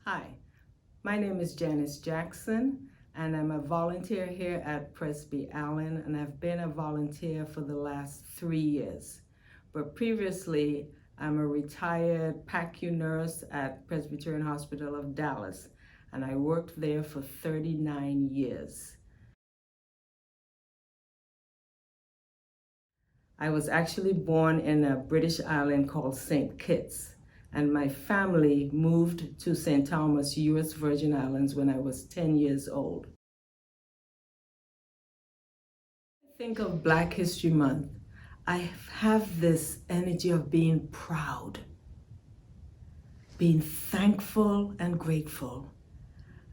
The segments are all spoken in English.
Hi, my name is Janice Jackson, and I'm a volunteer here at Presby Allen, and I've been a volunteer for the last 3 years. But previously, I'm a retired PACU nurse at Presbyterian Hospital of Dallas, and I worked there for 39 years. I was actually born in a British island called St. Kitts, and my family moved to St. Thomas, U.S. Virgin Islands when I was 10 years old. I think of Black History Month, I have this energy of being proud, being thankful and grateful.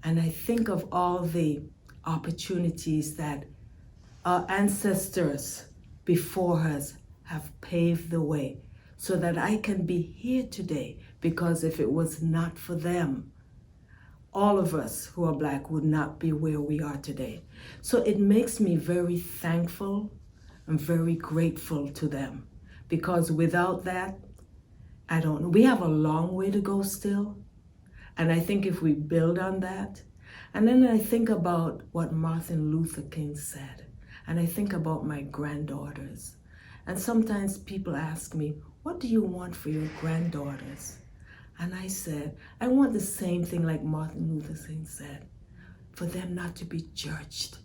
And I think of all the opportunities that our ancestors before us have paved the way so that I can be here today, because if it was not for them, all of us who are Black would not be where we are today. So it makes me very thankful and very grateful to them, because without that, I don't know. We have a long way to go still. And I think if we build on that, and then I think about what Martin Luther King said, and I think about my granddaughters. And sometimes people ask me, what do you want for your granddaughters? And I said, I want the same thing like Martin Luther King said, for them not to be judged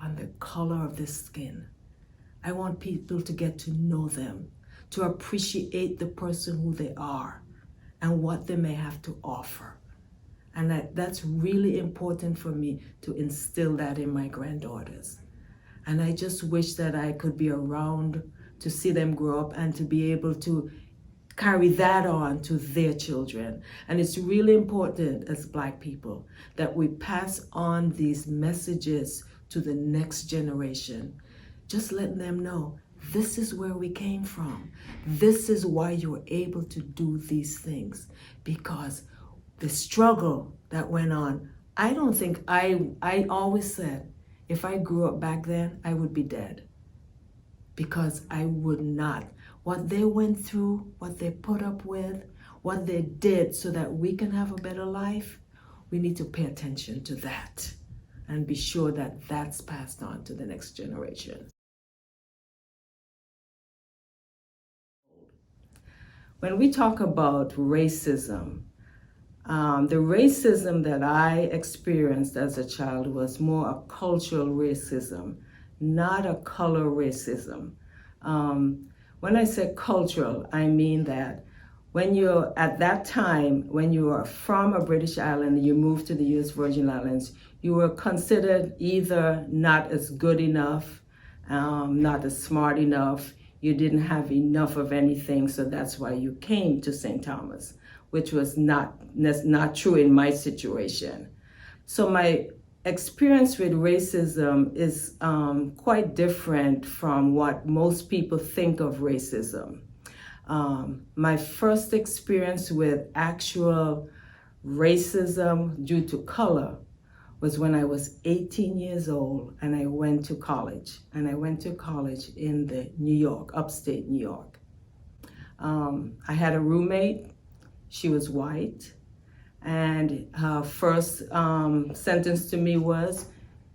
on the color of their skin. I want people to get to know them, to appreciate the person who they are and what they may have to offer. And that's really important for me to instill that in my granddaughters. And I just wish that I could be around to see them grow up and to be able to carry that on to their children. And it's really important as Black people that we pass on these messages to the next generation. Just letting them know, this is where we came from. This is why you're able to do these things. Because the struggle that went on, I don't think, I always said, if I grew up back then, I would be dead. Because I would not. What they went through, what they put up with, what they did so that we can have a better life, we need to pay attention to that and be sure that that's passed on to the next generation. When we talk about racism, the racism that I experienced as a child was more a cultural racism, not a color racism. When I say cultural, I mean that when you're at that time, when you are from a British island and you moved to the U.S. Virgin Islands, you were considered either not as good enough, not as smart enough, you didn't have enough of anything, so that's why you came to St. Thomas, which was not true in my situation. So my experience with racism is quite different from what most people think of racism. My first experience with actual racism due to color was when I was 18 years old and I went to college. And I went to college in the New York, upstate New York. I had a roommate. She was white. And her first sentence to me was,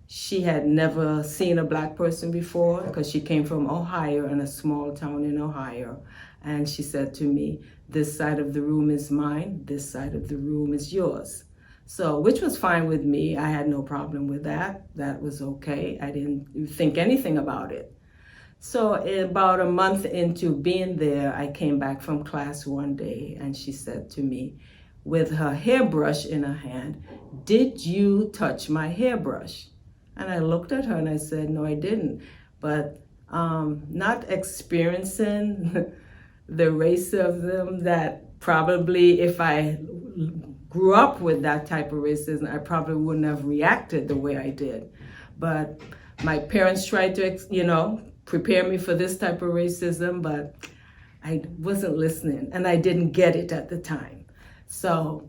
she had never seen a Black person before because she came from Ohio, in a small town in Ohio. And she said to me, this side of the room is mine, this side of the room is yours. So, which was fine with me. I had no problem with that. That was okay. I didn't think anything about it. So about a month into being there, I came back from class one day and she said to me, with her hairbrush in her hand, did you touch my hairbrush? And I looked at her and I said, no, I didn't. But not experiencing the racism that probably if I grew up with that type of racism, I probably wouldn't have reacted the way I did. But my parents tried to, prepare me for this type of racism, but I wasn't listening and I didn't get it at the time. So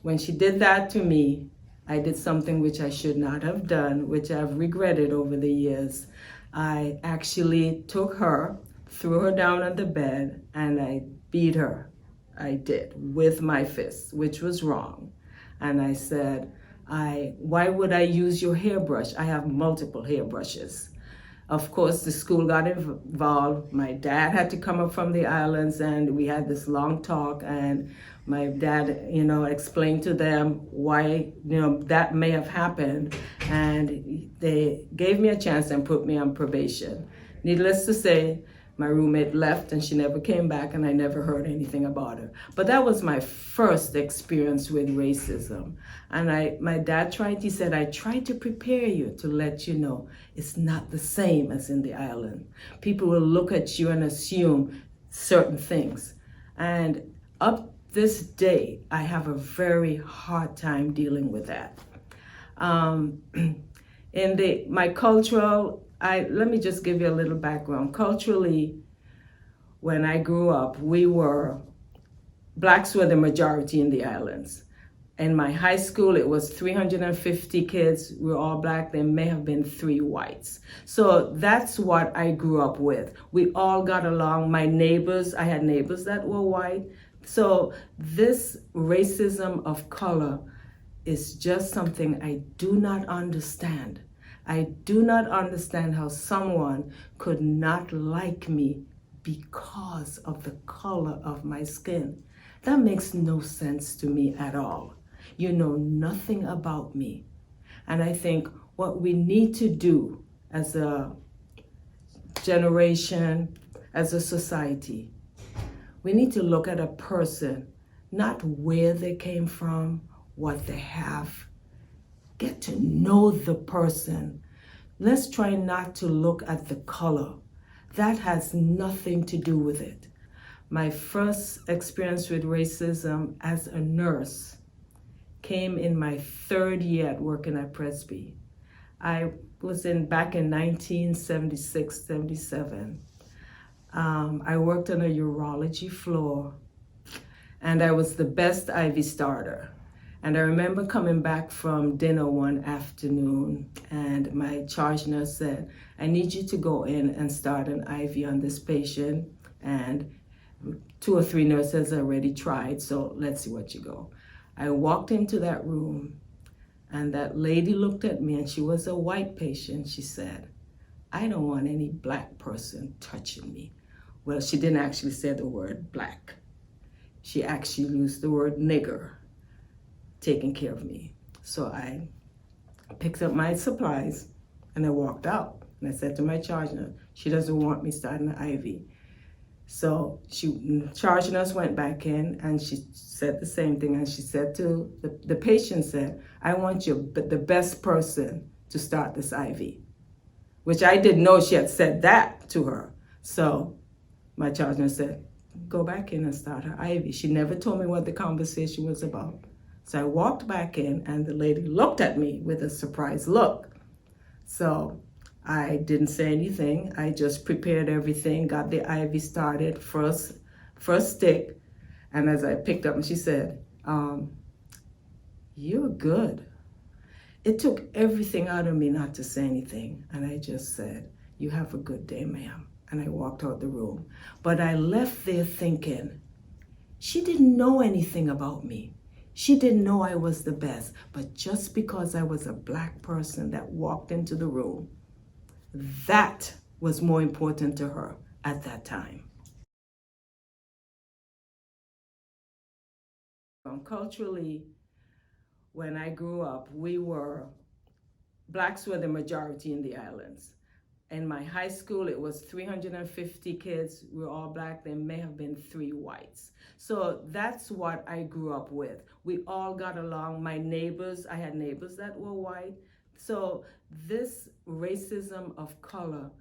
when she did that to me, I did something which I should not have done, which I've regretted over the years. I actually took her, threw her down on the bed, and I beat her. I did, with my fists, which was wrong. And I said, why would I use your hairbrush? I have multiple hairbrushes. Of course, the school got involved. My dad had to come up from the islands, and we had this long talk. And my dad, explained to them why, that may have happened. And they gave me a chance and put me on probation. Needless to say, my roommate left and she never came back, and I never heard anything about her. But that was my first experience with racism. And my dad he said, I tried to prepare you to let you know it's not the same as in the island. People will look at you and assume certain things. And up this day, I have a very hard time dealing with that. My cultural, let me just give you a little background. Culturally, when I grew up, blacks were the majority in the islands. In my high school, it was 350 kids. We were all black. There may have been 3 whites. So that's what I grew up with. We all got along. My neighbors, I had neighbors that were white. So this racism of color is just something I do not understand. I do not understand how someone could not like me because of the color of my skin. That makes no sense to me at all. You know nothing about me. And I think what we need to do as a generation, as a society, we need to look at a person, not where they came from, what they have. Get to know the person. Let's try not to look at the color. That has nothing to do with it. My first experience with racism as a nurse came in my 3rd year at working at Presby. I was back in 1976, 77. I worked on a urology floor, and I was the best IV starter. And I remember coming back from dinner one afternoon, and my charge nurse said, I need you to go in and start an IV on this patient. And 2 or 3 nurses already tried, so let's see what you go. I walked into that room, and that lady looked at me, and she was a white patient. She said, I don't want any black person touching me. Well, she didn't actually say the word black. She actually used the word nigger, taking care of me. So I picked up my supplies and I walked out. And I said to my charge nurse, she doesn't want me starting the IV. So charge nurse went back in and she said the same thing. And she said to the patient said, I want you, but the best person to start this IV, which I didn't know she had said that to her. So my charge nurse said, go back in and start her IV. She never told me what the conversation was about. So I walked back in and the lady looked at me with a surprised look. So I didn't say anything. I just prepared everything, got the IV started, first stick. And as I picked up, and she said, you're good. It took everything out of me not to say anything. And I just said, you have a good day, ma'am. And I walked out the room. But I left there thinking, she didn't know anything about me. She didn't know I was the best. But just because I was a black person that walked into the room, that was more important to her at that time. Culturally, when I grew up, blacks were the majority in the islands. In my high school, it was 350 kids. We were all black. There may have been 3 whites. So that's what I grew up with. We all got along. My neighbors, I had neighbors that were white. So this racism of color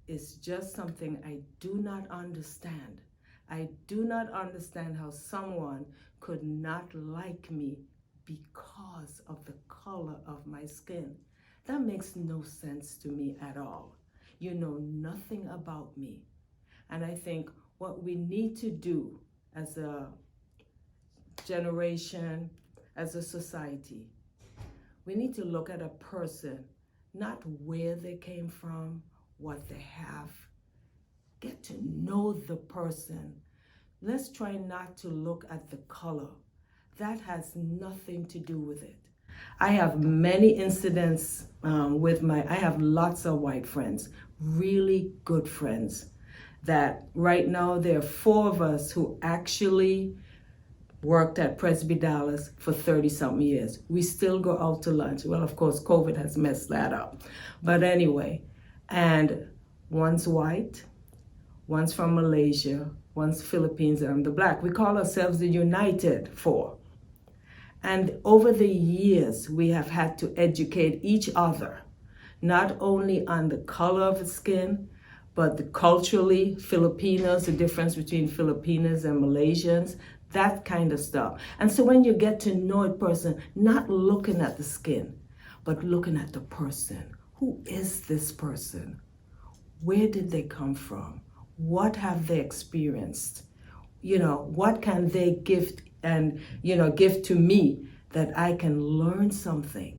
is just something I do not understand. I do not understand how someone could not like me because of the color of my skin. That makes no sense to me at all. You know nothing about me. And I think what we need to do as a generation, as a society, we need to look at a person, not where they came from, what they have. Get to know the person. Let's try not to look at the color. That has nothing to do with it. I have many incidents I have lots of white friends, really good friends, that right now there are four of us who actually worked at Presby Dallas for 30 something years. We still go out to lunch. Well, of course, COVID has messed that up. But anyway, and one's white, one's from Malaysia, one's Philippines, and I'm the black. We call ourselves the United Four. And over the years, we have had to educate each other, not only on the color of the skin, but the culturally, Filipinos, the difference between Filipinos and Malaysians, that kind of stuff. And so when you get to know a person, not looking at the skin, but looking at the person. Who is this person? Where did they come from? What have they experienced? What can they give to me that I can learn something?